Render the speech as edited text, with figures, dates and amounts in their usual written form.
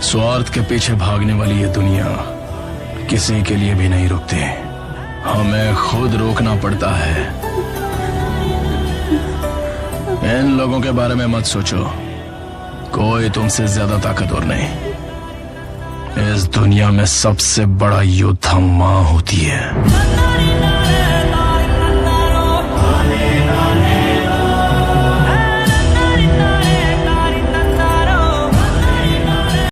स्वार्थ के पीछे भागने वाली ये दुनिया किसी के लिए भी नहीं रुकती। हमें खुद रोकना पड़ता है। इन लोगों के बारे में मत सोचो, कोई तुमसे ज्यादा ताकतवर नहीं। इस दुनिया में सबसे बड़ा योद्धा माँ होती है।